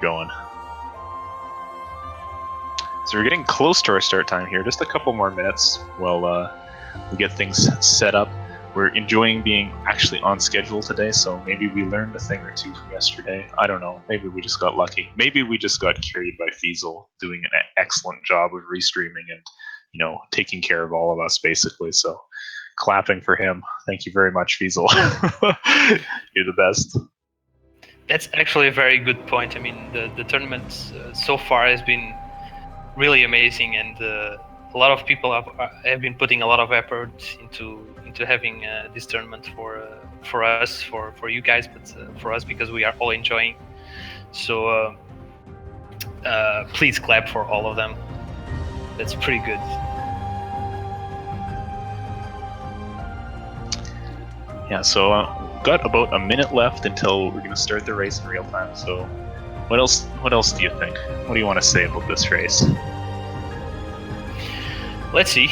going. So we're getting close to our start time here. Just a couple more minutes while we get things set up. We're enjoying being actually on schedule today, so maybe we learned a thing or two from yesterday. I don't know. Maybe we just got lucky. Maybe we just got carried by Fiesel doing an excellent job of restreaming and, you know, taking care of all of us basically. So clapping for him. Thank you very much, Fiesel. You're the best. That's actually a very good point. I mean, the tournament so far has been really amazing, and a lot of people have been putting a lot of effort into having this tournament for us, for you guys, but for us because we are all enjoying. So please clap for all of them. That's pretty good. Yeah, so got about a minute left until we're going to start the race in real time. So what else do you think? What do you want to say about this race? Let's see.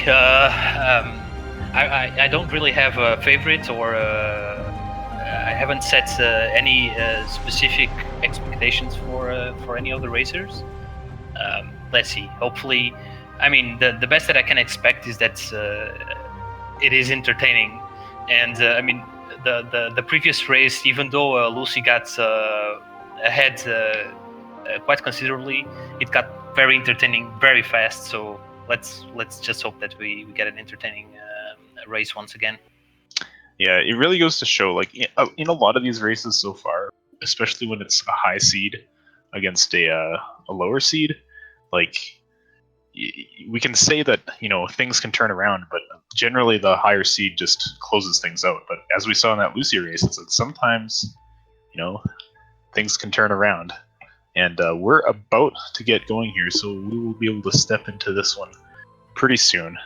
I don't really have a favorite, or I haven't set any specific expectations for any of the racers. Let's see. Hopefully, I mean, the best that I can expect is that it is entertaining. And I mean, the previous race, even though Lucy got ahead quite considerably, it got very entertaining very fast. So let's just hope that we get an entertaining race once again. Yeah, it really goes to show, like, in a lot of these races so far, especially when it's a high seed against a lower seed, like, we can say that, you know, things can turn around, but generally the higher seed just closes things out. But as we saw in that Lucy race, it's like sometimes, you know, things can turn around. And we're about to get going here, so we will be able to step into this one pretty soon.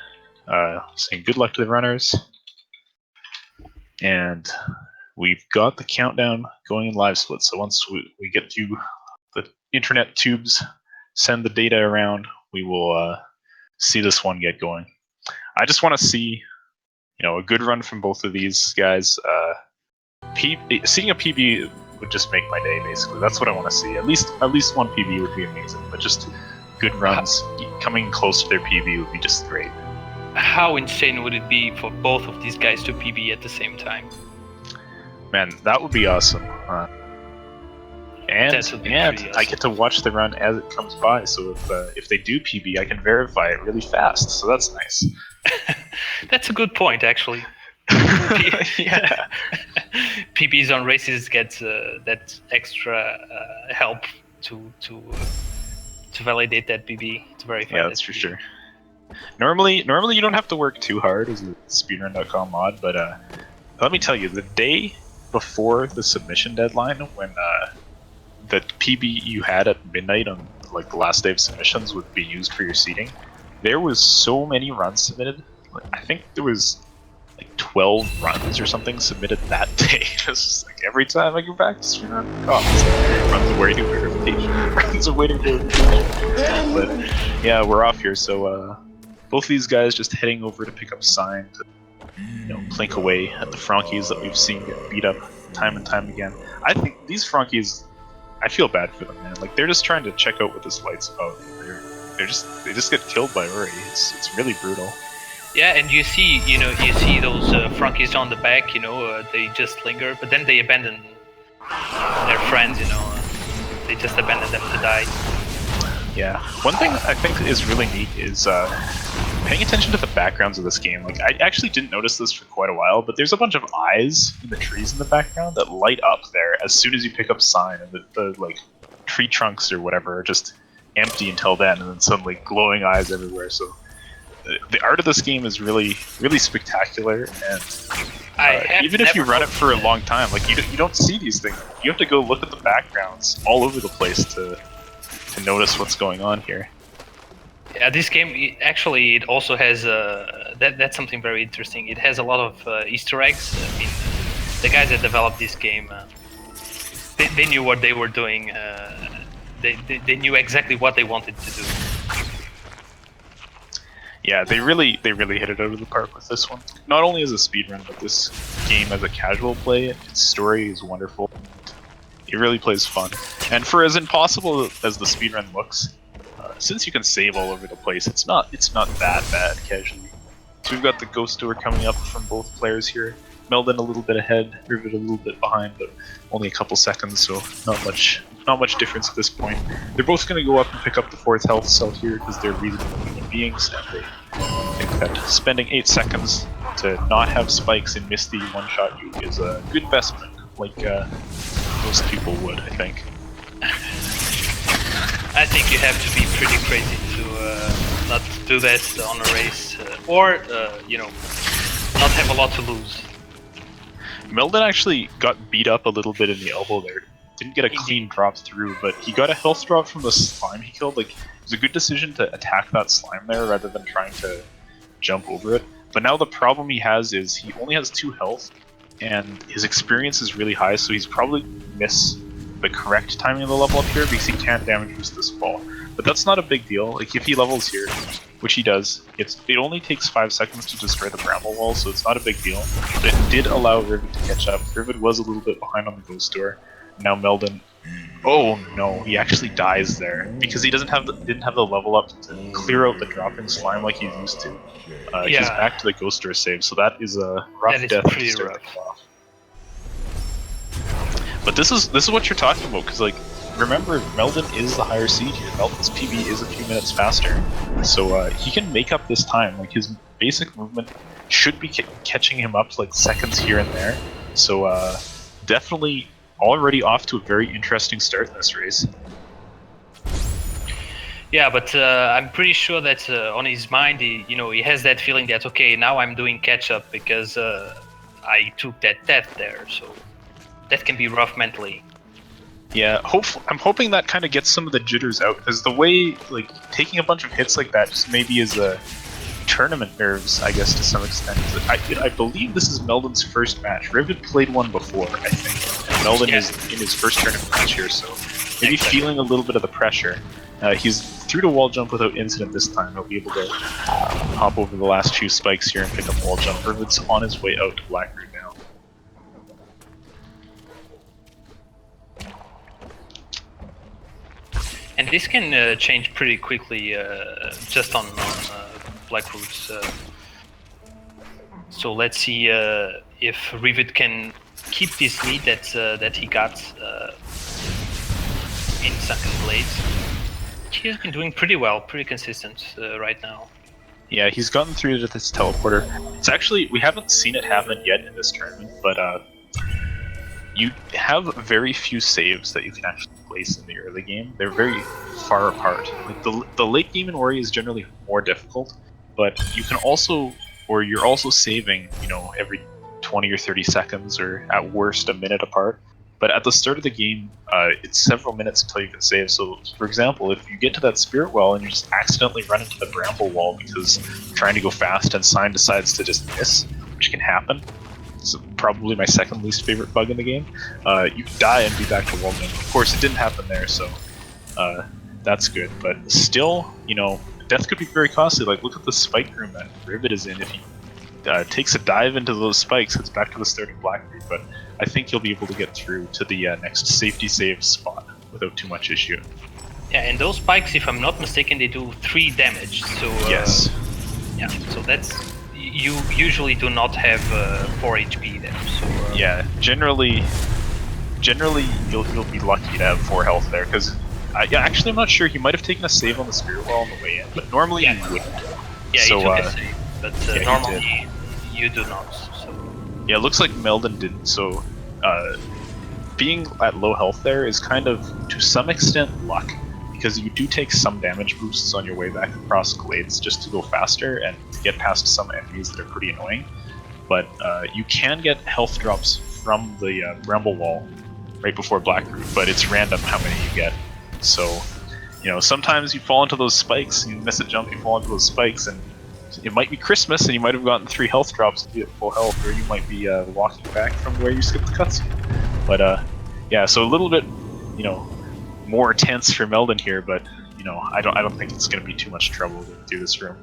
Saying good luck to the runners. And we've got the countdown going in live split. So once we get to the internet tubes, send the data around, we will see this one get going. I just want to see, you know, a good run from both of these guys. Seeing a PB would just make my day, basically. That's what I want to see. At least one PB would be amazing, but just good runs coming close to their PB would be just great. How insane would it be for both of these guys to PB at the same time? Man, that would be awesome. And I get to watch the run as it comes by, so if they do PB, I can verify it really fast, so that's nice. That's a good point, actually. Yeah. PBs on races get that extra help to validate that PB, to verify. Yeah, that's for sure. Normally you don't have to work too hard as a speedrun.com mod, but let me tell you, the day before the submission deadline, when the PB you had at midnight on like the last day of submissions would be used for your seeding, there was so many runs submitted. Like, I think there was like 12 runs or something submitted that day. Just like every time I go back to speedrun.com, runs awaiting verification. Runs awaiting verification. But yeah, we're off here, so both of these guys just heading over to pick up sign to, you know, plink away at the Frankies that we've seen get beat up time and time again. I think these Frankies, I feel bad for them, man. Like, they're just trying to check out what this fight's about. They just get killed by Uri. It's really brutal. Yeah, and you see those Frankies on the back. They just linger, but then they abandon their friends. They just abandon them to die. Yeah. One thing I think is really neat is paying attention to the backgrounds of this game. Like, I actually didn't notice this for quite a while, but there's a bunch of eyes in the trees in the background that light up there as soon as you pick up sign, and the like tree trunks or whatever are just empty until then, and then suddenly glowing eyes everywhere. So the art of this game is really, really spectacular, and even if you run it for a long time, like you don't see these things. You have to go look at the backgrounds all over the place to notice what's going on here. Yeah, this game it also has that's something very interesting. It has a lot of Easter eggs. I mean, the guys that developed this game, they knew what they were doing. They knew exactly what they wanted to do. Yeah, they really hit it out of the park with this one. Not only as a speedrun, but this game as a casual play. Its story is wonderful. He really plays fun. And for as impossible as the speedrun looks, since you can save all over the place, it's not that bad casually. So we've got the Ghost Door coming up from both players here. Meldon a little bit ahead, Rivid a little bit behind, but only a couple seconds, so not much difference at this point. They're both going to go up and pick up the 4th health cell here because they're reasonable human beings, and they think that spending 8 seconds to not have spikes and miss the one-shot you is a good investment, like most people would, I think. I think you have to be pretty crazy to not do that on a race, or you know, not have a lot to lose. Meldon actually got beat up a little bit in the elbow there. Didn't get a clean drop through, but he got a health drop from the slime he killed. Like, it was a good decision to attack that slime there rather than trying to jump over it. But now the problem he has is he only has 2 health, and his experience is really high, so he's probably miss the correct timing of the level up here because he can't damage boost this fall. But that's not a big deal. Like, if he levels here, which he does, it only takes 5 seconds to destroy the bramble wall, so it's not a big deal. But it did allow Rivid to catch up. Rivid was a little bit behind on the Ghost Door. Now Meldon, oh no, he actually dies there because he didn't have the level up to clear out the dropping slime like he's used to. He's back to the Ghost Door save, so that is a rough death to start the clock. But this is what you're talking about, because like, remember, Meldon is the higher seed here. Meldon's PB is a few minutes faster, so he can make up this time. Like, his basic movement should be catching him up like seconds here and there. So definitely already off to a very interesting start in this race. Yeah, but I'm pretty sure that on his mind, he has that feeling that, okay, now I'm doing catch up because I took that death there. So that can be rough mentally. Yeah, I'm hoping that kind of gets some of the jitters out, because the way, like, taking a bunch of hits like that just maybe is a tournament nerves, I guess, to some extent. I believe this is Meldon's first match. Rivid played one before, I think, and Meldon is in his first tournament match here, so maybe feeling a little bit of the pressure. He's through the wall jump without incident this time. He'll be able to hop over the last few spikes here and pick up wall jump. Rivid's on his way out to Blackroot now. And this can change pretty quickly just on Blackroot's. So let's see if Rivid can keep this lead that he got in Sunken Blades. He has been doing pretty well, pretty consistent right now. Yeah, he's gotten through to this teleporter. It's actually, we haven't seen it happen yet in this tournament, but you have very few saves that you can actually place in the early game. They're very far apart. Like, the late game in Ori is generally more difficult, but you can also, or you're also saving, every 20 or 30 seconds, or at worst a minute apart. But at the start of the game, it's several minutes until you can save. So, for example, if you get to that spirit well and you just accidentally run into the bramble wall because you're trying to go fast and Sign decides to just miss, which can happen. It's probably my second least favorite bug in the game. You can die and be back to wall jump. Of course, it didn't happen there, so that's good. But still, death could be very costly. Like, look at the spike room that Rivid is in. If he takes a dive into those spikes, it's back to the start of Blackroot. But I think he'll be able to get through to the next safety save spot without too much issue. Yeah, and those spikes, if I'm not mistaken, they do 3 damage. So yes. Yeah, so that's, you usually do not have 4 HP there. So yeah, generally you'll be lucky to have 4 health there, because actually I'm not sure. He might have taken a save on the spirit wall on the way in, but normally you wouldn't. Yeah, so, he took a save, but normally you do not. So. Yeah, it looks like Meldon didn't. So being at low health there is kind of, to some extent, luck, because you do take some damage boosts on your way back across glades just to go faster and to get past some enemies that are pretty annoying. But you can get health drops from the bramble wall right before Blackroot, but it's random how many you get. So, sometimes you fall into those spikes, you miss a jump, you fall into those spikes, and it might be Christmas and you might have gotten 3 health drops to be at full health, or you might be walking back from where you skipped the cutscene. But yeah, so a little bit, more tense for Meldon here, but I don't think it's going to be too much trouble getting through this room.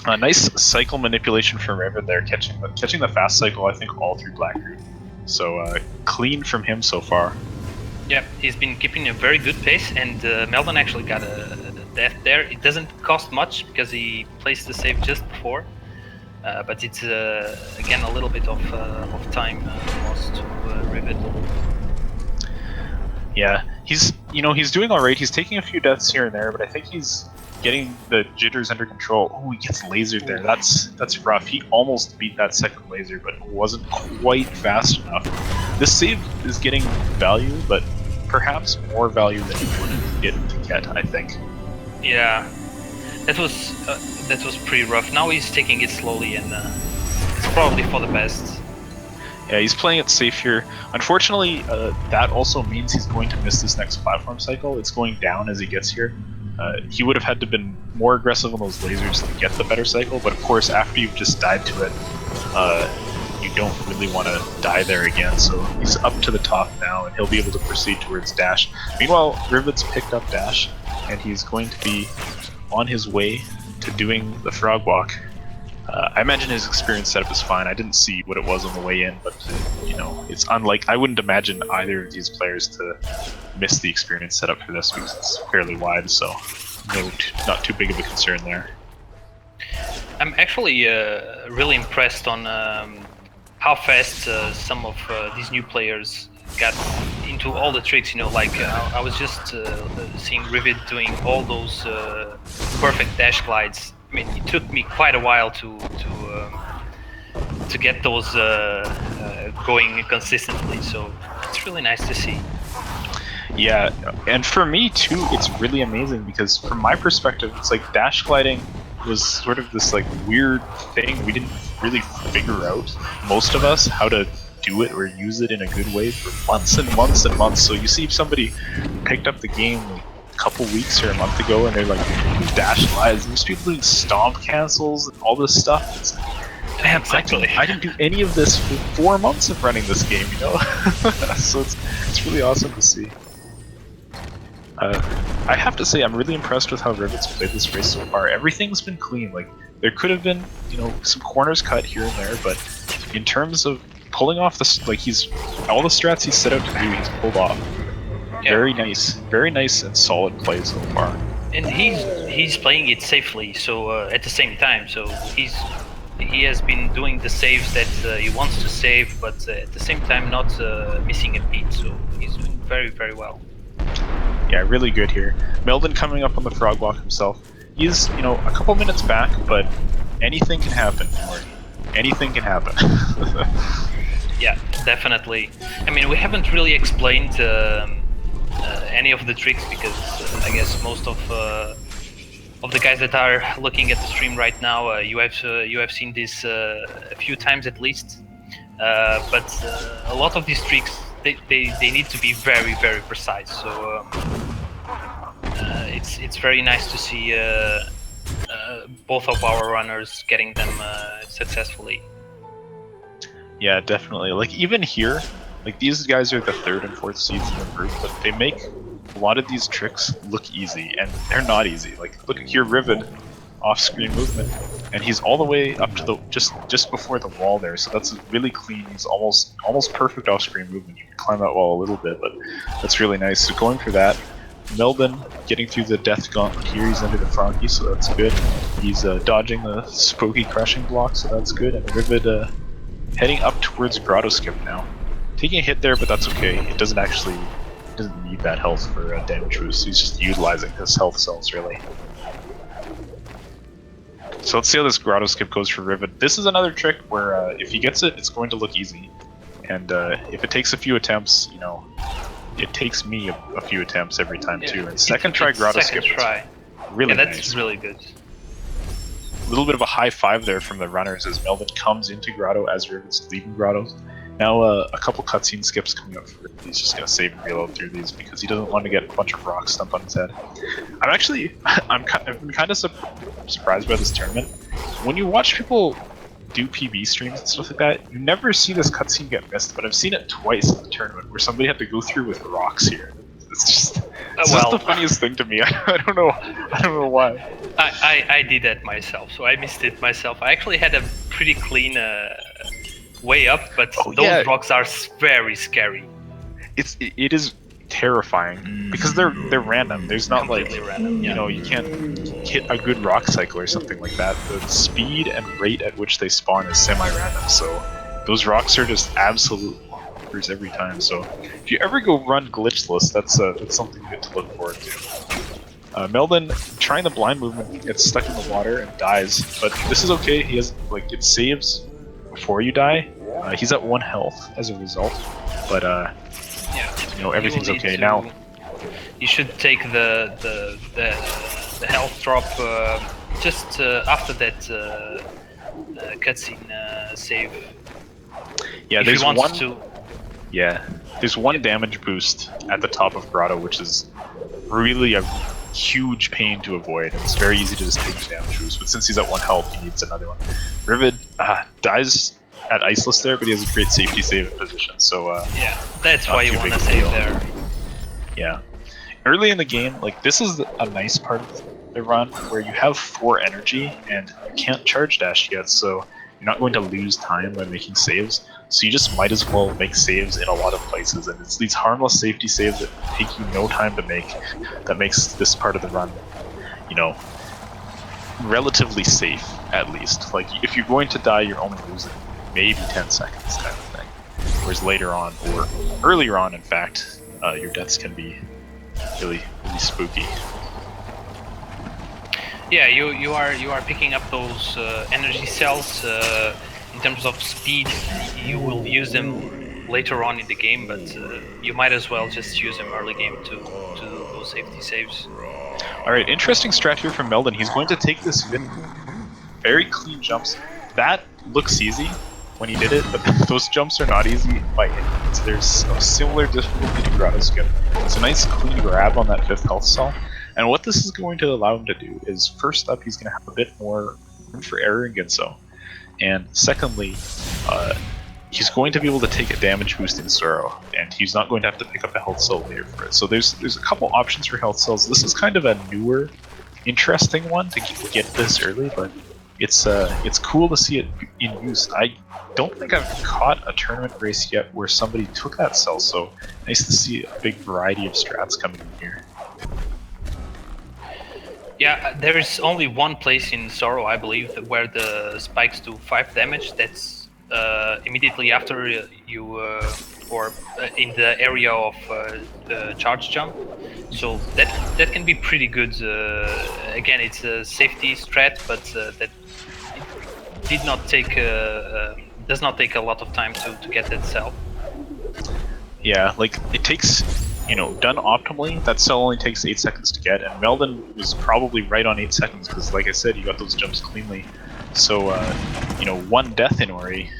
Nice cycle manipulation from Rivid there, catching the fast cycle, I think, all through Blackroot. So clean from him so far. Yeah, he's been keeping a very good pace, and Meldon actually got a death there. It doesn't cost much because he placed the save just before, but it's again a little bit of time lost to Rivid. Yeah, he's doing all right. He's taking a few deaths here and there, but I think he's getting the jitters under control. Oh, he gets lasered there. That's rough. He almost beat that second laser, but wasn't quite fast enough. This save is getting value, but perhaps more value than he wanted it to get, I think. Yeah, that was pretty rough. Now he's taking it slowly, and it's probably for the best. Yeah, he's playing it safe here. Unfortunately, that also means he's going to miss this next platform cycle. It's going down as he gets here. He would have had to been more aggressive on those lasers to get the better cycle, but of course, after you've just died to it, you don't really want to die there again. So he's up to the top now, and he'll be able to proceed towards dash. Meanwhile, Rivid's picked up dash, and he's going to be on his way to doing the frog walk. I imagine his experience setup is fine. I didn't see what it was on the way in, but it's unlike. I wouldn't imagine either of these players to miss the experience setup for this because it's fairly wide, so not too big of a concern there. I'm actually really impressed on how fast some of these new players got into all the tricks. I was just seeing Rivid doing all those perfect dash glides. I mean, it took me quite a while to get those going consistently, so it's really nice to see. Yeah, and for me too, it's really amazing because from my perspective, it's like dash gliding was sort of this like weird thing we didn't really figure out, most of us, how to do it or use it in a good way for months and months and months. So you see somebody who picked up the game like a couple weeks or a month ago and they're like dash glides, and there's people doing stomp cancels and all this stuff. It's like, man, exactly. I didn't do any of this for 4 months of running this game, So it's really awesome to see. I have to say, I'm really impressed with how Rivid's played this race so far. Everything's been clean. Like, there could have been, some corners cut here and there, but in terms of pulling off all the strats he's set out to do, he's pulled off. Yeah. Very nice and solid play so far. And he's playing it safely. So at the same time, so he has been doing the saves that he wants to save, but at the same time not missing a beat. So he's doing very, very well. Yeah, really good here. Meldon coming up on the frog walk himself. He's, a couple minutes back, but anything can happen. Anything can happen. Yeah, definitely. I mean, we haven't really explained any of the tricks because I guess most of the guys that are looking at the stream right now, you have seen this a few times at least. But a lot of these tricks, they need to be very, very precise. So it's very nice to see both of our runners getting them successfully. Yeah, definitely. Like even here, like these guys are the 3rd and 4th seeds in the group, but they make a lot of these tricks look easy, and they're not easy. Like look here, Rivid, off-screen movement, and he's all the way up to the just before the wall there. So that's really clean. He's almost perfect off-screen movement. You can climb that wall a little bit, but that's really nice. So going for that. Meldon getting through the death gauntlet here. He's under the Frankie, so that's good. He's dodging the spooky crushing block, so that's good. And Rivid heading up towards Grotto Skip now. Taking a hit there, but that's okay. It doesn't need that health for damage boost. He's just utilizing his health cells, really. So let's see how this Grotto Skip goes for Rivid. This is another trick where if he gets it, it's going to look easy. And if it takes a few attempts, it takes me a few attempts every time too. And second try Grotto Skip. Really that's nice. Really good. A little bit of a high five there from the runners as Meldon comes into Grotto as Rivid's leaving Grotto. Now a couple cutscene skips coming up for Rivid. He's just gonna save and reload through these because he doesn't want to get a bunch of rocks stumped on his head. I've been kind of surprised by this tournament. When you watch people do PB streams and stuff like that, you never see this cutscene get missed, but I've seen it twice in the tournament where somebody had to go through with rocks here. It's just the funniest thing to me. I don't know why. I did that myself, so I missed it myself. I actually had a pretty clean way up, but those rocks are very scary. It is terrifying because they're random. There's not Completely like random. you know, you can't hit a good rock cycle or something like that. The speed and rate at which they spawn is semi-random, so those rocks are just absolute monsters every time. So if you ever go run glitchless, that's something good to look forward to. Meldon trying the blind movement gets stuck in the water and dies, but this is okay. He has like it saves before you die. He's at 1 health as a result, but yeah, you know, everything's okay now. You should take the health drop just after that cutscene save. Yeah, if there's one. Yeah, there's one damage boost at the top of Grotto, which is really a huge pain to avoid. It's very easy to just take the damage boost, but since he's at 1 health, he needs another one. Rivid dies at Iceless there, but he has a great safety save position, so yeah, that's why you want to save there. Yeah. Early in the game, like, this is a nice part of the run where you have 4 energy and you can't charge dash yet, so you're not going to lose time by making saves. So you just might as well make saves in a lot of places, and it's these harmless safety saves that take you no time to make that makes this part of the run, you know, relatively safe, at least. Like, if you're going to die, you're only losing maybe 10 seconds kind of thing. Whereas later on, or earlier on, in fact, your deaths can be really spooky. Yeah, you are picking up those energy cells. In terms of speed, you will use them later on in the game, but you might as well just use them early game to do those safety saves. Alright, interesting strat here from Meldon. He's going to take this very clean jumps. That looks easy when he did it, but those jumps are not easy by any means. There's a similar difficulty to Grotto Skin. It's a nice clean grab on that 5th health cell. And what this is going to allow him to do is, first up, he's going to have a bit more room for error in Ginso. And secondly, he's going to be able to take a damage boost in Sorrow, and he's not going to have to pick up a health cell later for it. So there's a couple options for health cells. This is kind of a newer, interesting one to get this early, but it's cool to see it in use. I don't think I've caught a tournament race yet where somebody took that cell, so nice to see a big variety of strats coming in here. Yeah, there is only one place in Sorrow, I believe, where the spikes do 5 damage. That's immediately after you, or in the area of the charge jump. So that can be pretty good. Again, it's a safety strat, but that did not take does not take a lot of time to get that cell. Yeah, like it takes, you know, done optimally, that cell only takes 8 seconds to get, and Meldon was probably right on 8 seconds because, like I said, you got those jumps cleanly. So, you know, 1 death in Ori,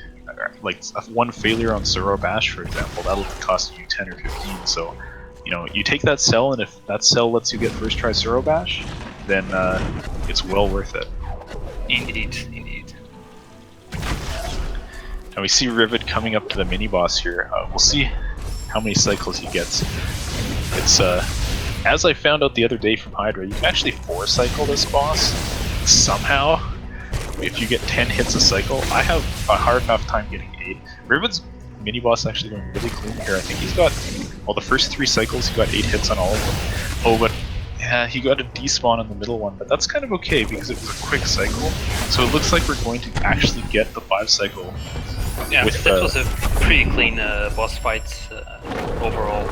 like 1 failure on Sorrow Bash, for example, that'll cost you 10 or 15. So, you know, you take that cell, and if that cell lets you get first try Sorrow Bash, then it's well worth it. Indeed. Now we see Rivid coming up to the mini boss here. We'll see how many cycles he gets. It's as I found out the other day from Hydra, you can actually 4 cycle this boss somehow. If you get 10 hits a cycle, I have a hard enough time getting 8. Rivid's mini boss actually going really clean here. I think he's got, well, the first 3 cycles he got 8 hits on all of them. Oh, but yeah, he got a despawn in the middle one, but that's kind of okay because it was a quick cycle. So it looks like we're going to actually get the 5 cycle. Yeah, that was a pretty clean boss fight overall.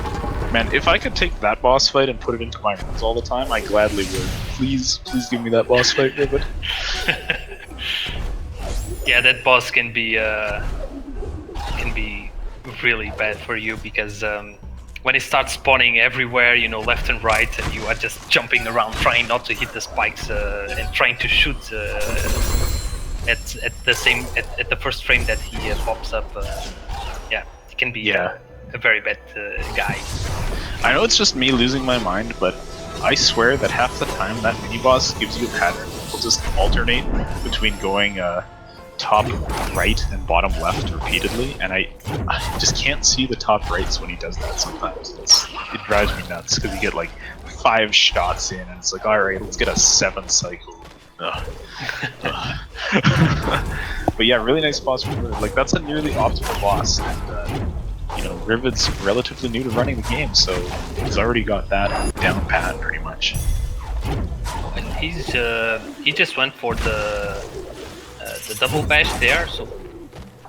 Man, if I could take that boss fight and put it into my runs all the time, I gladly would. Please give me that boss fight, Rivid. Yeah, that boss can be really bad for you because when it starts spawning everywhere, you know, left and right, and you are just jumping around trying not to hit the spikes and trying to shoot at the first frame that he pops up. Yeah, he can be a very bad guy. I know it's just me losing my mind, but I swear that half the time that mini boss gives you a pattern. It'll just alternate between going top right and bottom left repeatedly, and I just can't see the top rights when he does that sometimes. It drives me nuts because you get like 5 shots in, and it's like, alright, let's get a 7 cycle. But But yeah, really nice boss for Rivid. Like, that's a nearly optimal boss, and you know, Rivid's relatively new to running the game, so he's already got that down pat pretty much. And he just went for the double bash there, so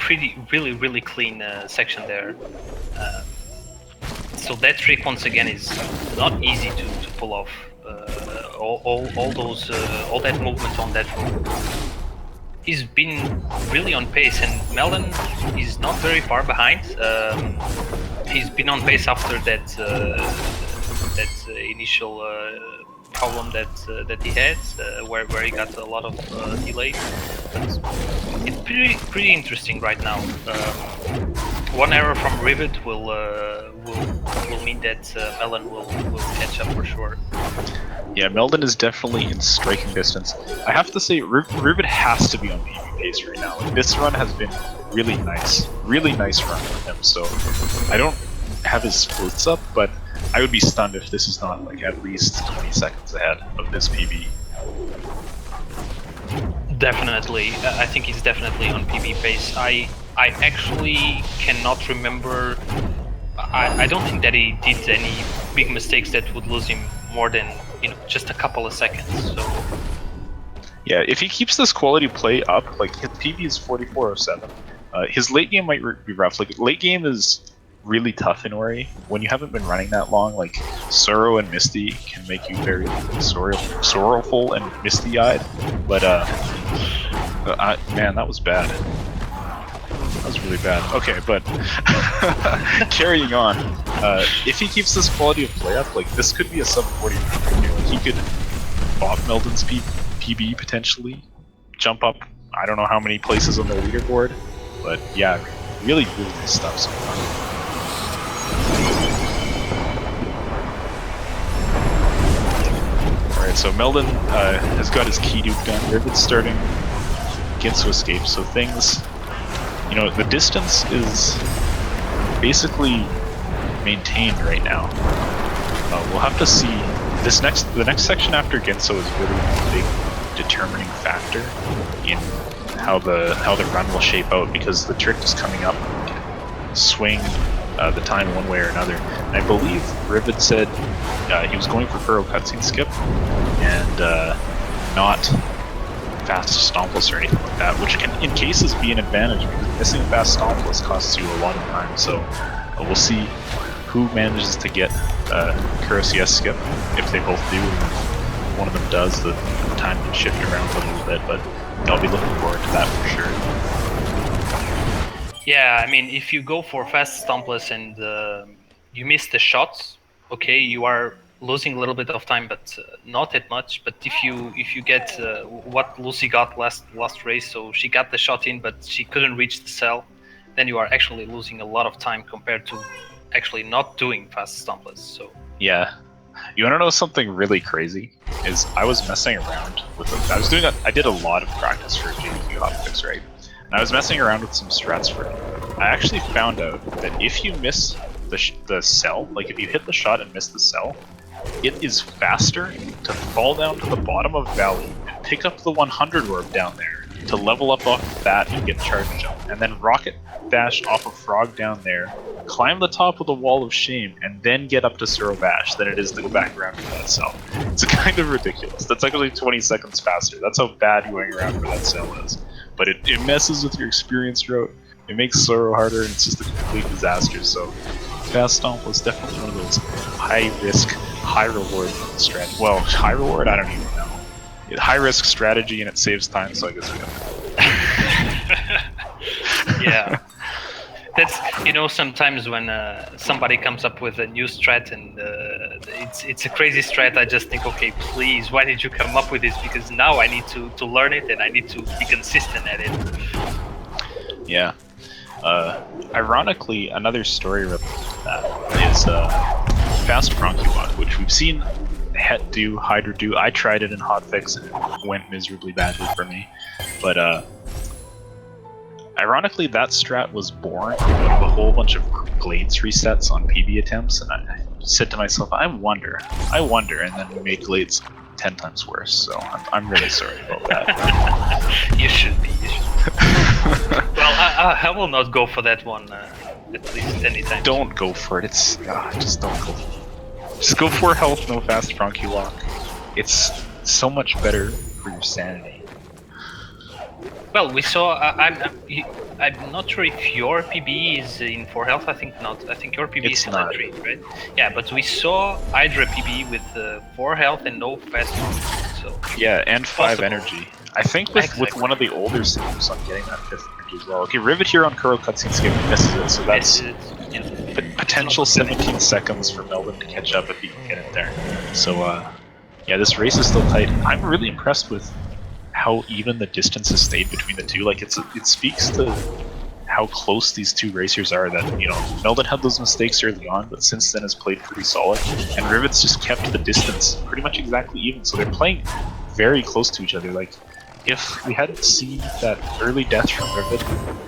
really clean section there. So that trick once again is not easy to pull off. All that movement on that rope. He's been really on pace, and Meldon is not very far behind. He's been on pace after that initial problem that he had, where he got a lot of delay. But it's pretty interesting right now. One error from Rivid will mean that Meldon will catch up for sure. Yeah, Meldon is definitely in striking distance. I have to say, Rivid has to be on PB pace right now. Like, this run has been really nice run for him. So I don't have his splits up, but I would be stunned if this is not like at least 20 seconds ahead of this PB. Definitely, I think he's definitely on PB pace. I actually cannot remember. I don't think that he did any big mistakes that would lose him more than, you know, just a couple of seconds. So yeah, if he keeps this quality play up, like his PB is 4407. His late game might be rough. Like, late game is really tough in Ori. When you haven't been running that long, like Sorrow and Misty can make you very sorrowful and misty-eyed. But man, that was bad. That was really bad. Okay, but carrying on, if he keeps this quality of play up, like, this could be a sub 40. He could bop Meldon's PB potentially, jump up I don't know how many places on the leaderboard, but yeah, really nice stuff so far. Alright, so Meldon has got his key duke done. Rivid's starting Ginso escape, so things, you know, the distance is basically maintained right now. We'll have to see. The next section after Ginso is really a big determining factor in how the run will shape out, because the trick is coming up, swing the time one way or another. And I believe Rivid said he was going for Furrow cutscene skip and not fast stompless or anything like that, which can in cases be an advantage, because missing a fast stompless costs you a lot of time. So we'll see who manages to get Kuro CS skip. If they both do, and if one of them does, the time can shift around a little bit, but I'll be looking forward to that for sure. Yeah, I mean, if you go for fast stompless and you miss the shots, okay, you are losing a little bit of time, but not that much. But if you get what Lucy got last race, so she got the shot in, but she couldn't reach the cell, then you are actually losing a lot of time compared to actually not doing fast stompless. So yeah, you want to know something really crazy? Is I was messing around with it. I did a lot of practice for JQ hotfix, right? And I was messing around with some strats for it. I actually found out that if you miss the cell, like if you hit the shot and miss the cell, it is faster to fall down to the bottom of Valley and pick up the 100 orb down there to level up off that and get charge jump, and then rocket dash off of Frog down there, climb the top of the Wall of Shame, and then get up to Suro Bash than it is to go back around for that cell. It's kind of ridiculous. That's actually 20 seconds faster. That's how bad going around for that cell is. But it messes with your experience route. It makes Sorrow harder, and it's just a complete disaster. So Fast Stomp was definitely one of those high risk, high reward strategy. Well, high reward, I don't even know. High risk strategy, and it saves time, so I guess we have yeah. That's, you know, sometimes when somebody comes up with a new strat and it's a crazy strat, I just think, okay, please, why did you come up with this? Because now I need to learn it, and I need to be consistent at it. Yeah. Ironically, another story related to that is Fast Pronkybot, which we've seen Het do, Hydra do. I tried it in hotfix and it went miserably badly for me. But ironically, that strat was born out of a whole bunch of Glades resets on PB attempts, and I said to myself, I wonder, and then we made Glades 10 times worse, so I'm really sorry about that. You should be. Well, I will not go for that one, at least anytime. Don't go for it. It's just don't go. Just go for health, no fast Frankie walk. It's so much better for your sanity. Well, we saw. I'm not sure if your PB is in 4 health. I think not. I think your PB is It's still not. at 3, right? Yeah, but we saw Hydra PB with 4 health and no fast movement. So Yeah, and 5 Possible. energy. I think with Exactly. one of the older systems, I'm getting that 5th energy as well. Okay, Rivet here on Kuro cutscene skip misses it, so that's yeah. potential 17 seconds for Meldon to catch up if he can get it there. So, yeah, this race is still tight. I'm really impressed with how even the distance has stayed between the two. Like, it speaks to how close these two racers are. That, you know, Meldon had those mistakes early on, but since then has played pretty solid. And Rivet's just kept the distance pretty much exactly even. So they're playing very close to each other. Like, if we hadn't seen that early death from Rivet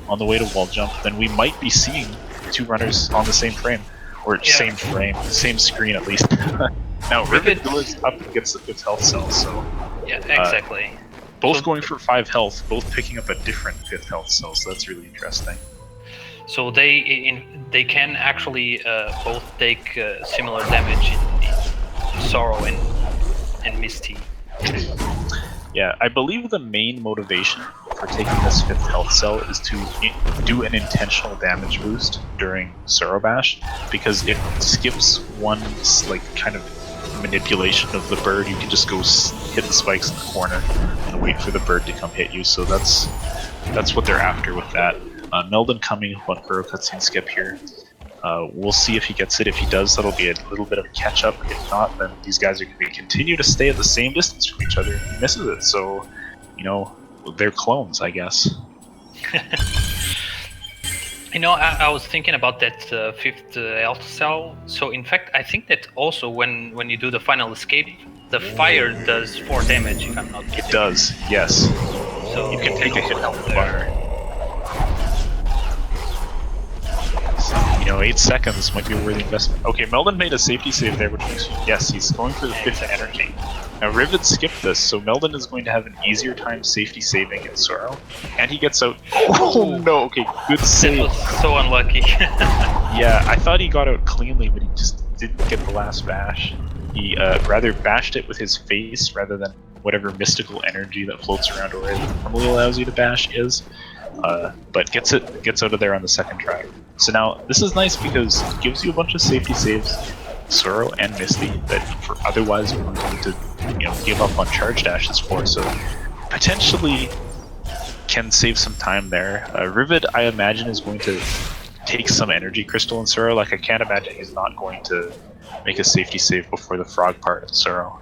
on the way to wall jump, then we might be seeing two runners on the same frame. Or same frame, same screen at least. Now, Rivet goes up and gets the 5th health cell, so... Yeah, exactly. Both going for 5 health, both picking up a different 5th health cell, so that's really interesting. So they can actually both take similar damage in Sorrow and Misty. Yeah, I believe the main motivation for taking this 5th health cell is to do an intentional damage boost during Sorrow Bash, because it skips one, like, kind of manipulation of the bird. You can just go hit the spikes in the corner and wait for the bird to come hit you, so that's what they're after with that. Meldon coming on Kuro cutscene skip here. We'll see if he gets it. If he does, that'll be a little bit of a catch-up. If not, then these guys are going to continue to stay at the same distance from each other. He misses it, so, you know, they're clones, I guess. You know, I was thinking about that 5th health cell. So in fact, I think that also when you do the final escape, the fire does 4 damage, if I'm not mistaken. It does, yes. So You can take a hit from the there. fire. You know, 8 seconds might be a worthy investment. Okay, Meldon made a safety save there, which means, yes, he's going for the 5th energy. Now, Rivet skipped this, so Meldon is going to have an easier time safety saving in Sorrow. And he gets out. Oh no, okay, good That save. was so unlucky. Yeah, I thought he got out cleanly, but he just didn't get the last bash. He rather bashed it with his face rather than whatever mystical energy that floats around or normally allows you to bash is. But gets out of there on the 2nd try. So now this is nice because it gives you a bunch of safety saves, Sorrow and Misty, that for otherwise we would need to, you know, give up on charge dashes for. So potentially can save some time there. Rivet, I imagine, is going to take some energy crystal in Sorrow. Like, I can't imagine he's not going to make a safety save before the frog part in Sorrow.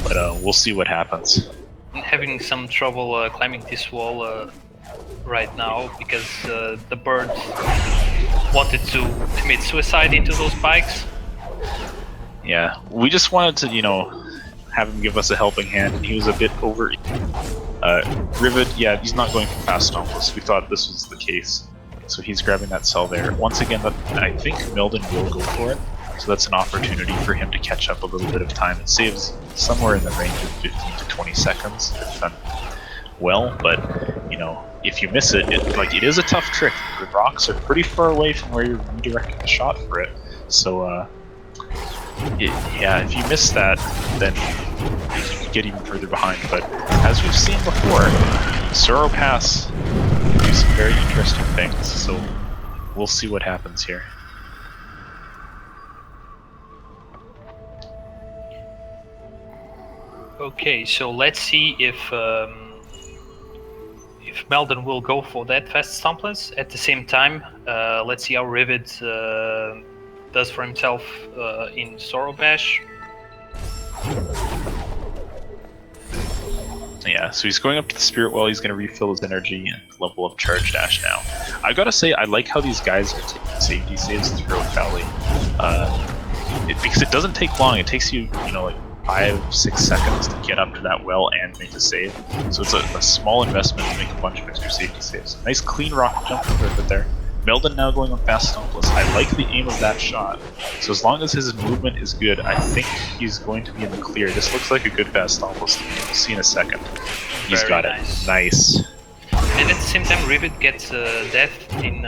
But we'll see what happens. I'm having some trouble climbing this wall right now because the bird wanted to commit suicide into those spikes. Yeah, we just wanted to, you know, have him give us a helping hand, and he was a bit over. Rivet, yeah, he's not going for fast stompless. We thought this was the case, so he's grabbing that cell there. Once again, I think Meldon will go for it, so that's an opportunity for him to catch up a little bit of time. It saves somewhere in the range of 15 to 20 seconds if done well, but, you know, if you miss it, it is a tough trick. The rocks are pretty far away from where you're redirecting the shot for it, so yeah, if you miss that, then you get even further behind. But as we've seen before, Sorrow Pass do some very interesting things, so we'll see what happens here. Okay, so let's see if Meldon will go for that fast stompless. At the same time, let's see how Rivet does for himself in Sorrow Bash. Yeah, so he's going up to the Spirit Well, he's going to refill his energy and level up Charge Dash now. I gotta say, I like how these guys are taking safety saves throughout Valley. Because it doesn't take long, it takes you, you know, like 5-6 seconds to get up to that well and make a save. So it's a small investment to make a bunch of extra safety saves. Nice clean rock jump from Rivet there. Meldon now going on fast stompless. I like the aim of that shot. So as long as his movement is good, I think he's going to be in the clear. This looks like a good fast stompless. We'll see in a second. He's Very got nice. it. Nice. And at the same time, Rivid gets death in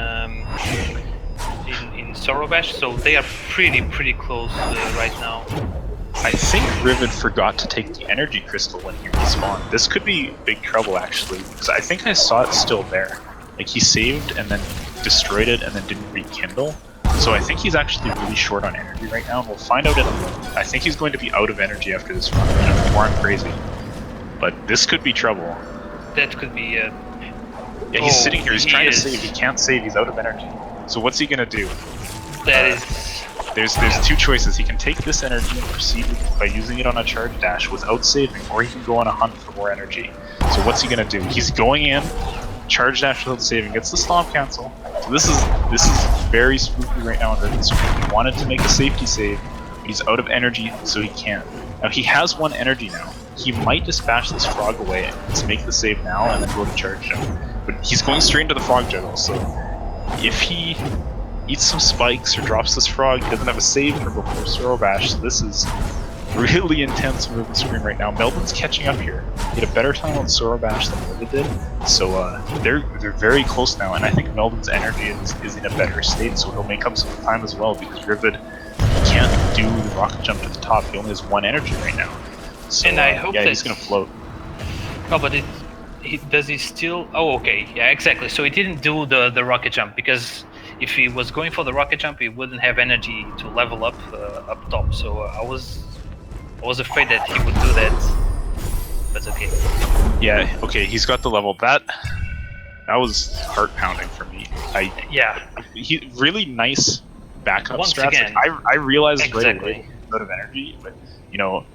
Sorrow Bash, so they are pretty close right now. I think Rivid forgot to take the energy crystal when he respawned. This could be big trouble actually, because I think I saw it still there. Like he saved and then destroyed it and then didn't rekindle. So I think he's actually really short on energy right now, and we'll find out in a moment. I think he's going to be out of energy after this run, or I'm crazy. But this could be trouble. That could be. Yeah, he's sitting here. He's trying to save. He can't save. He's out of energy. So what's he gonna do? That is. There's two choices. He can take this energy and proceed by using it on a charge dash without saving, or he can go on a hunt for more energy. So what's he gonna do? He's going in, charge dash without saving, gets the stomp cancel. So this is very spooky right now on Rivid. So he wanted to make a safety save, but he's out of energy, so he can't. Now he has 1 energy now. He might dispatch this frog away and just make the save now and then go to charge jump. But he's going straight into the frog juggle, so if he eats some spikes or drops this frog, he doesn't have a save for before Sorrow Bash, so this is really intense movement screen right now. Meldon's catching up here. He had a better time on Sorrow Bash than Rivid did, so they're very close now, and I think Meldon's energy is in a better state, so he'll make up some time as well, because Rivid can't do the rocket jump to the top. He only has 1 energy right now. So, and I hope yeah, that he's gonna float. Oh, but does he still? Oh, okay, yeah, exactly. So he didn't do the rocket jump, because if he was going for the rocket jump, he wouldn't have energy to level up up top. So I was afraid that he would do that. But okay. Yeah, okay, he's got the level. That was heart pounding for me. He really nice backup Once strats. again, Like, I realized exactly. right away he's out of energy, but you know,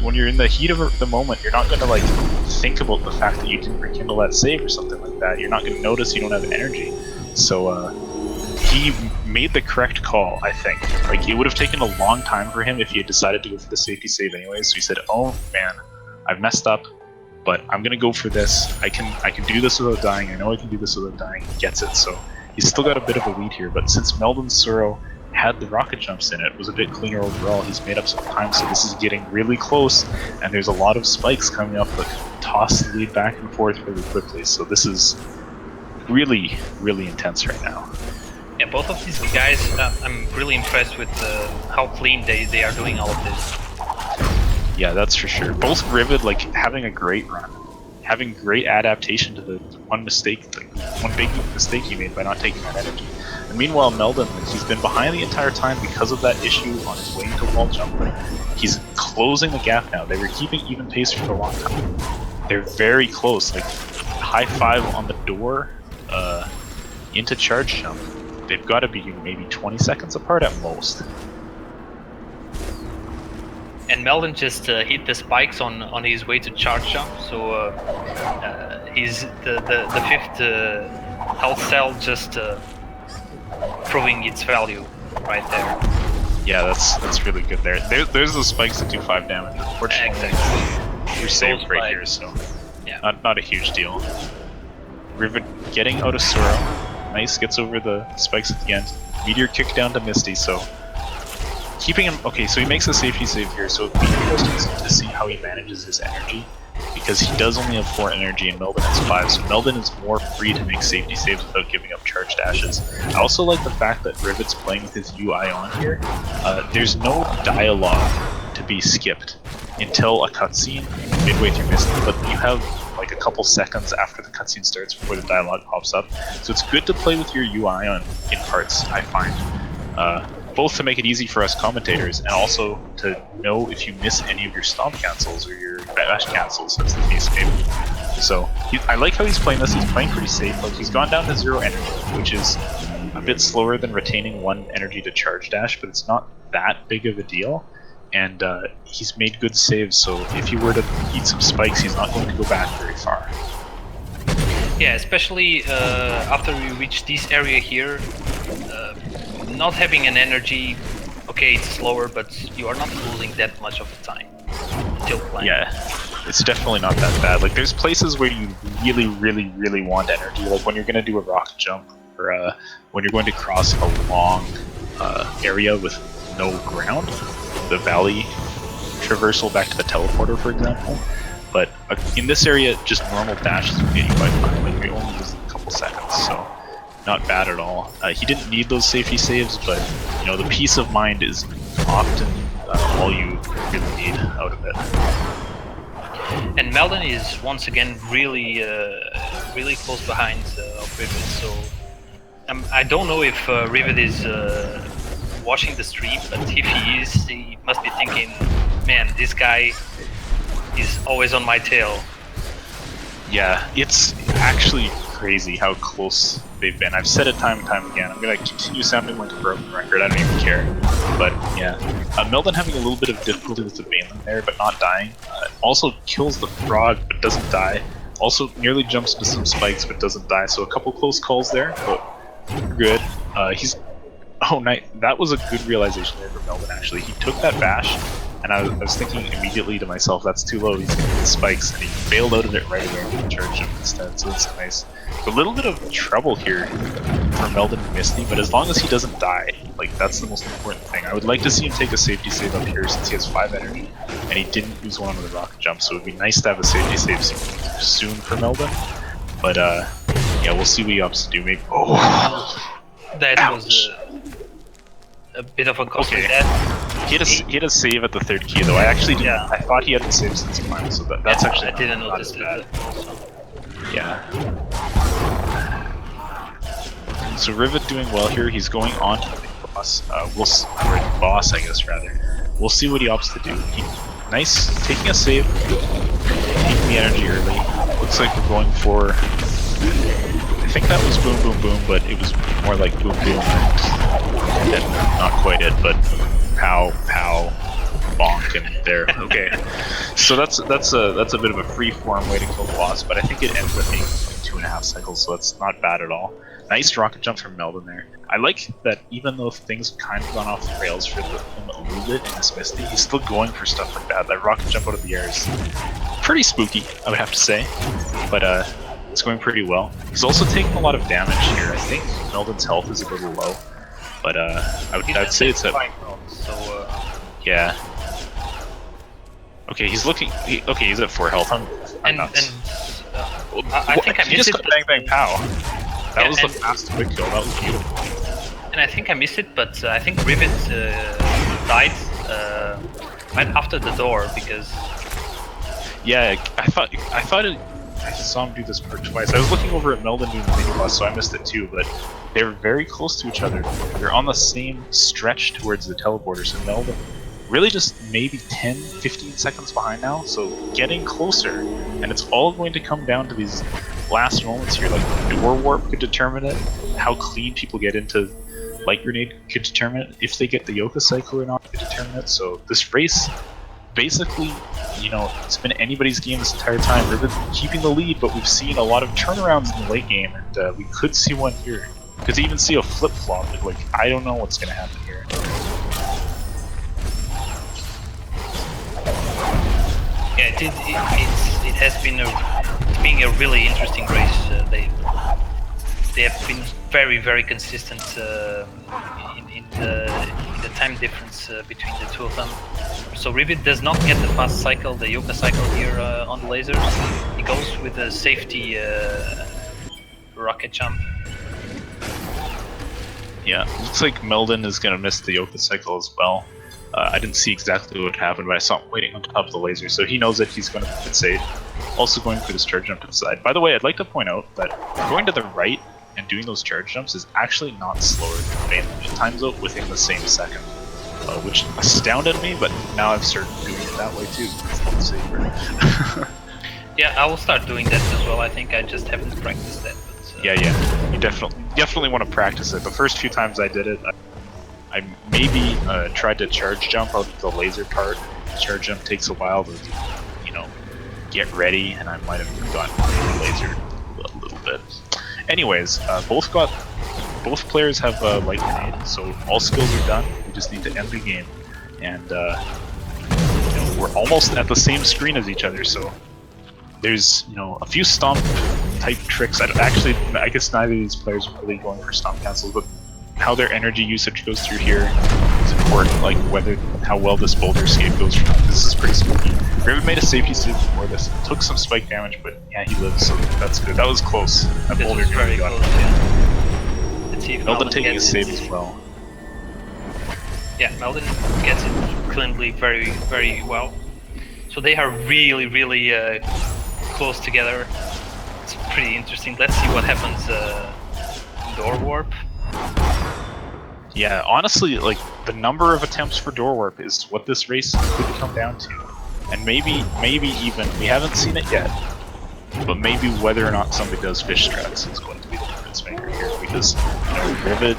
when you're in the heat of the moment, you're not gonna like think about the fact that you didn't rekindle that save or something like that. You're not gonna notice you don't have energy. So he made the correct call, I think. Like, it would have taken a long time for him if he had decided to go for the safety save anyways. So he said, "Oh man, I've messed up, but I'm gonna go for this. I can do this without dying. I know I can do this without dying." He gets it. So he's still got a bit of a lead here. But since Meldon's Sorrow had the rocket jumps in it, was a bit cleaner overall, he's made up some time. So this is getting really close, and there's a lot of spikes coming up that toss the lead back and forth really quickly. So this is really intense right now. Yeah, both of these guys, I'm really impressed with how clean they are doing all of this. Yeah, that's for sure. Both Rivid, like, having a great run, having great adaptation to the one mistake, like, one big mistake he made by not taking that energy. And meanwhile, Meldon, like, he's been behind the entire time because of that issue on his way to wall jumping. He's closing the gap now. They were keeping even pace for a long time. They're very close, like, high 5 on the door into charge jump. They've got to be maybe 20 seconds apart at most. And Meldon just hit the spikes on his way to charge jump, so he's the 5th health cell just proving its value right there. Yeah, that's really good there. There's those spikes that do 5 damage. Unfortunately, you're saved right here, so yeah, not a huge deal. Rivid getting out of Sorrow. Nice, gets over the spikes at the end. Meteor kick down to Misty, so keeping him. Okay, so he makes a safety save here, so it'll be interesting to see how he manages his energy, because he does only have 4 energy and Meldon has 5, so Meldon is more free to make safety saves without giving up charge dashes. I also like the fact that Rivid's playing with his UI on here. There's no dialogue to be skipped until a cutscene midway through Misty, but you have like a couple seconds after the cutscene starts before the dialogue pops up. So it's good to play with your UI on in parts, I find. Both to make it easy for us commentators, and also to know if you miss any of your stomp cancels or your bash cancels, as the case may be. So I like how he's playing this. He's playing pretty safe. Like, he's gone down to 0 energy, which is a bit slower than retaining 1 energy to charge dash, but it's not that big of a deal. And he's made good saves, so if he were to eat some spikes, he's not going to go back very far. Yeah, especially after we reach this area here, not having an energy, okay, it's slower, but you are not losing that much of the time until playing. Yeah, it's definitely not that bad. Like, there's places where you really want energy, like when you're going to do a rocket jump, or when you're going to cross a long area with no ground, the valley traversal back to the teleporter, for example. But in this area, just normal dashes will get you by 5. Like, he only loses a couple seconds, so not bad at all. He didn't need those safety saves, but you know, the peace of mind is often all you really need out of it. And Meldon is once again really really close behind Rivid, so I don't know if Rivid is watching the stream, but if he is, he must be thinking, man, this guy is always on my tail. Yeah, it's actually crazy how close they've been. I've said it time and time again. I'm gonna continue sounding like a broken record. I don't even care. But yeah, Meldon having a little bit of difficulty with the Baneling there, but not dying. Also kills the frog, but doesn't die. Also nearly jumps into some spikes, but doesn't die. So a couple close calls there, but good. He's nice. That was a good realization there for Meldon. Actually, he took that bash. And I was thinking immediately to myself, that's too low, he's going to get spikes, and he bailed out of it right away and charged him instead, so it's nice. A little bit of trouble here for Meldon and Misty, but as long as he doesn't die, like, that's the most important thing. I would like to see him take a safety save up here since he has 5 energy, and he didn't lose one with a rocket jump, so it would be nice to have a safety save soon for Meldon. But, yeah, we'll see what he opts to do. Maybe. Oh! That Ouch. Was a bit of a costly death. He had a save at the 3rd key though. I actually didn't. Yeah. I thought he had the save since climbed, so that's actually I didn't not notice as bad. that. Yeah. So Rivid doing well here. He's going on to the big boss. Boss, I guess rather. We'll see what he opts to do. Nice, taking a save, taking the energy early. Looks like we're going for. I think that was boom boom boom, but it was more like boom boom and not quite it, but pow pow bonk and there. Okay, so that's a bit of a free form way to kill the boss, but I think it ends up being 2.5 cycles, so that's not bad at all. Nice rocket jump from Meldon there. I like that even though things have kind of gone off the rails for him a little bit in this Misty, he's still going for stuff like that. That rocket jump out of the air is pretty spooky, I would have to say, but it's going pretty well. He's also taking a lot of damage here. I think Meldon's health is a little low, but I'd say it's a... So, yeah. Okay, he's looking... okay, he's at 4 health. I'm nuts. I think I missed just it. got bang bang pow. That Yeah, was the fast quick kill. That was beautiful. And I think I missed it, but I think Rivid died right after the door because... Yeah, I thought I saw him do this part twice. I was looking over at Meldon doing the mini boss, so I missed it too, but they were very close to each other. They're on the same stretch towards the teleporter, so Meldon really just maybe 10-15 seconds behind now, so getting closer, and it's all going to come down to these last moments here. Like door warp could determine it, how clean people get into light grenade could determine it, if they get the Yoka cycle or not could determine it. So this race, basically, you know, it's been anybody's game this entire time. Rivid keeping the lead, but we've seen a lot of turnarounds in the late game, and we could see one here. Could even see a flip-flop. Like, I don't know what's going to happen here. Yeah, it has been being a really interesting race. They have been very consistent in the time difference between the two of them. So Rivid does not get the fast cycle, the Yoka cycle here on the lasers. He goes with a safety rocket jump. Yeah, looks like Meldon is going to miss the Yoka cycle as well. I didn't see exactly what happened, but I saw him waiting on top of the laser, so he knows that he's going to be safe. Also going for this charge jump to the side. By the way, I'd like to point out that going to the right and doing those charge jumps is actually not slower than Baneling. It times out within the same second, which astounded me, but now I've started doing it that way too. It's a lot safer. Yeah, I will start doing that as well. I think I just haven't practiced that. But, yeah, you definitely want to practice it. The first few times I did it, I maybe tried to charge jump out of the laser part. Charge jump takes a while to, you know, get ready, and I might have gotten the laser a little bit. Anyways, both players have light grenade, so all skills are done. We just need to end the game, and you know, we're almost at the same screen as each other. So there's, you know, a few stomp type tricks. I guess neither of these players are really going for stomp cancels, but how their energy usage goes through here is important. Like how well this boulder escape goes from. This is pretty spooky. Rivid made a safety save before this. Took some spike damage, but yeah, he lives, so that's good. That was close. That This boulder was very got close, yeah. Let's see if Meldon Meldon taking a gets save it. as well. Yeah, Meldon gets it cleanly, very, very well. So they are really, really close together. It's pretty interesting. Let's see what happens door warp. Yeah, honestly, like, the number of attempts for door warp is what this race could come down to. And maybe even, we haven't seen it yet, but maybe whether or not somebody does fish strats is going to be the difference maker here, because, you know, Rivid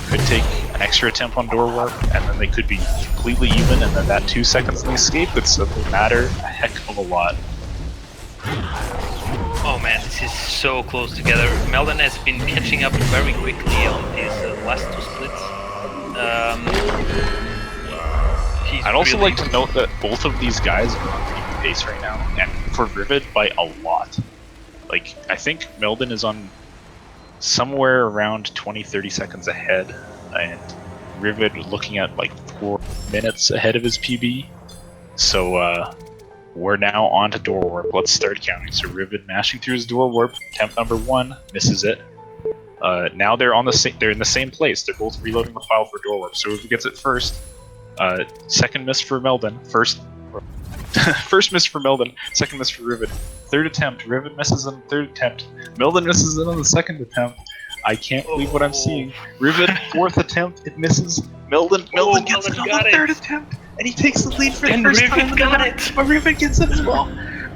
could take an extra attempt on door warp, and then they could be completely even, and then that 2 seconds in the escape could suddenly matter a heck of a lot. Oh man, this is so close together. Meldon has been catching up very quickly on his last 2 splits. I'd also like to note that both of these guys are on even pace right now, and for Rivid by a lot. Like, I think Meldon is on somewhere around 20-30 seconds ahead, and Rivid looking at like 4 minutes ahead of his PB. So we're now on to door warp. Let's start counting. So Rivid mashing through his door warp, attempt number 1, misses it. Now they're on the they're in the same place. They're both reloading the file for door warp. So Rivid gets it first. Second miss for Meldon. First miss for Meldon. Second miss for Rivid. Third attempt. Rivid misses on the third attempt. Meldon misses it on the second attempt. I can't believe what I'm seeing. Rivid, 4th attempt, it misses. Meldon gets it on the 3rd attempt, and he takes the lead for the first time. But Rivid gets it as well.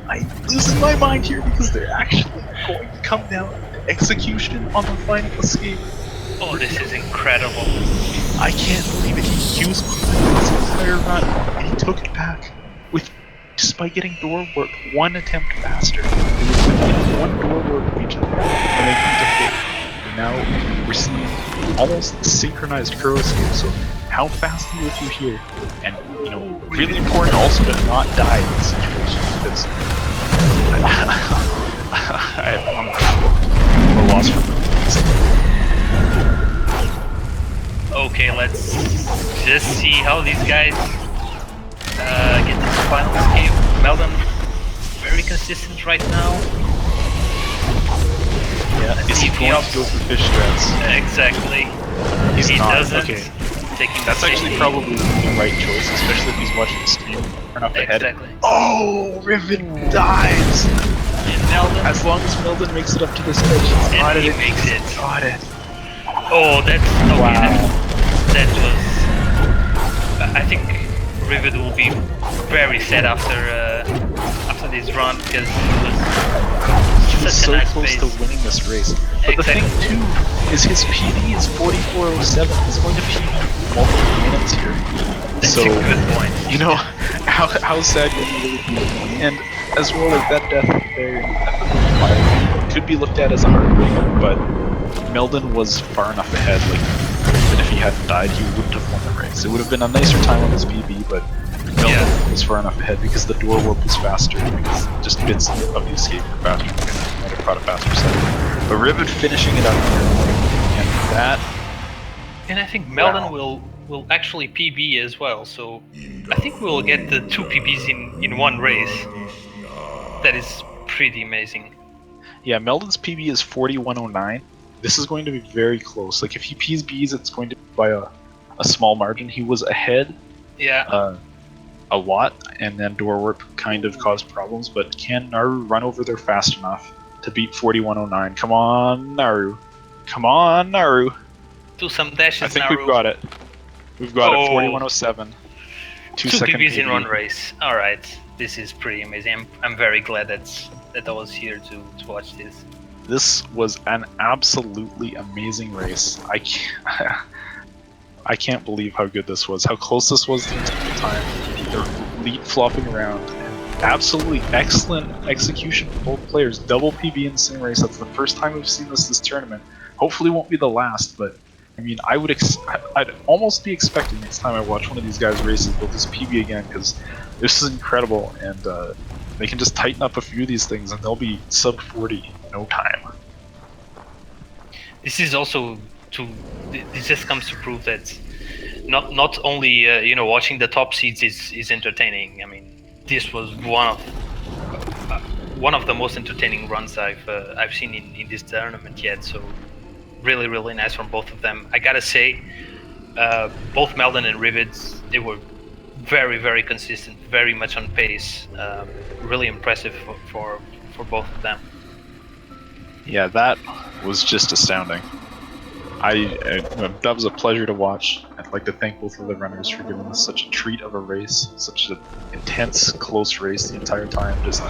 I'm losing my mind here because they're actually going to come down to execution on the final escape. Oh, this is incredible. I can't believe it. He was behind this entire run, and he took it back just by getting door warp 1 attempt faster. They were within 1 door warp of each other when they come to fit. And now we're seeing almost synchronized curl escape. So how fast do you live through here? And, you know, really important also to not die in this situation, because I'm lost for this. Okay, let's just see how these guys get to the final escape. Meldon, very consistent right now. Yeah, is he going to go for fish strats? Exactly. He not. Doesn't. Okay. That's actually probably the right choice, especially if he's watching the stream. Turn off the head. Oh, Rivid dies! And Meldon. As long as Meldon makes it up to this edge, he's got it. He makes it. Got it. Oh, that's okay. Wow. That was. I think Rivid will be very sad after this run, because it was so nice close pace. to winning this race. But the thing too is his PB is 44:07. He's going to PB multiple minutes here. That's so a good point. You know how sad can he really be? And as well as that death there could be looked at as a heartbreak, but Meldon was far enough ahead. Like, even if he hadn't died, he wouldn't have won the race. It would have been a nicer time on his PB, but Meldon was far enough ahead because the door warp was faster, because just bits of the escape were faster, might have brought a faster set. But Rivid finishing it up here, and that... And I think Meldon will actually PB as well, so I think we'll get the 2 PBs in one race. That is pretty amazing. Yeah, Meldon's PB is 41:09. This is going to be very close. Like, if he PBs, it's going to be by a small margin. He was ahead a lot, and then door warp kind of caused problems, but can Naru run over there fast enough to beat 41:09? Come on, Naru. Come on, Naru. Do some dashes, I think Naru. we've got it. We've got it, 41:07. 2 PBs in one race. Alright, this is pretty amazing. I'm very glad that I was here to watch this. This was an absolutely amazing race. I can't believe how good this was, how close this was the entire time. They're lead flopping around. Absolutely excellent execution from both players. Double PB in the same race. That's the first time we've seen this tournament. Hopefully, won't be the last. But I mean, I'd almost be expecting next time I watch one of these guys' races, they'll just PB again, because this is incredible, and they can just tighten up a few of these things, and they'll be sub 40 in no time. This is also this just comes to prove that not only watching the top seeds is entertaining. I mean, this was one of the most entertaining runs I've seen in this tournament yet. So really, really nice from both of them. I gotta say, both Meldon and Rivids, they were very, very consistent, very much on pace. Really impressive for both of them. Yeah, that was just astounding. That was a pleasure to watch. I'd like to thank both of the runners for giving us such a treat of a race, such an intense, close race the entire time. Just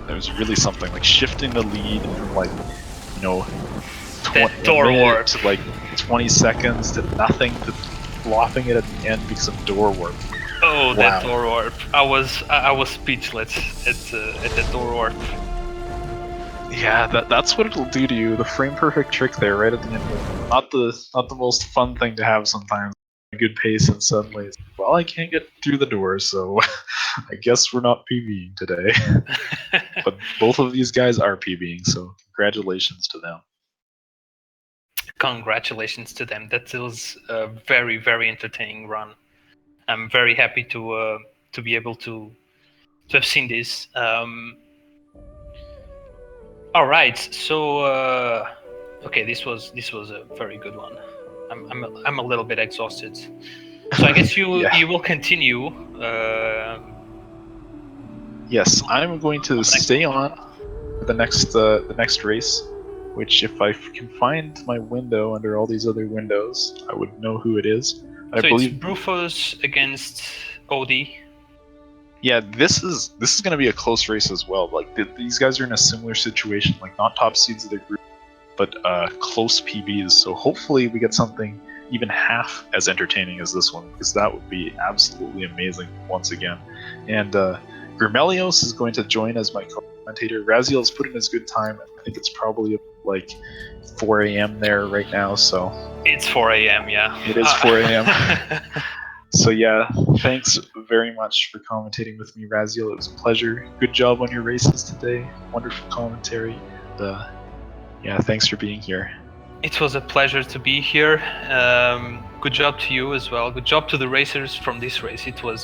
it was really something, like shifting the lead from like, you know, door warp to like 20 seconds to nothing to flopping it at the end because of door warp. Oh, Wow. That door warp! I was speechless at that door warp. Yeah, that's what it'll do to you. The frame perfect trick there, right at the end. Not the most fun thing to have sometimes. A good pace, and suddenly, it's, well, I can't get through the door, so I guess we're not PBing today. But both of these guys are PBing, so congratulations to them. Congratulations to them. That was a very, very entertaining run. I'm very happy to be able to have seen this. All right, so okay, this was a very good one. I'm a little bit exhausted, so I guess you Yeah. you will continue. Yes, I'm going to stay on for the next race. Which, if I can find my window under all these other windows, I would know who it is. And so I believe it's Brufos against Odie. Yeah, this is going to be a close race as well. Like these guys are in a similar situation, like not top seeds of their group, but close PBs. So hopefully we get something even half as entertaining as this one, because that would be absolutely amazing once again. And Grimelios is going to join as my commentator. Raziel's put in his good time. I think it's probably like 4 a.m. there right now. So it's 4 a.m. Yeah, it is 4 a.m. So yeah, thanks very much for commentating with me, Raziel. It was a pleasure. Good job on your races today. Wonderful commentary. Yeah, thanks for being here. It was a pleasure to be here. Good job to you as well. Good job to the racers from this race. It was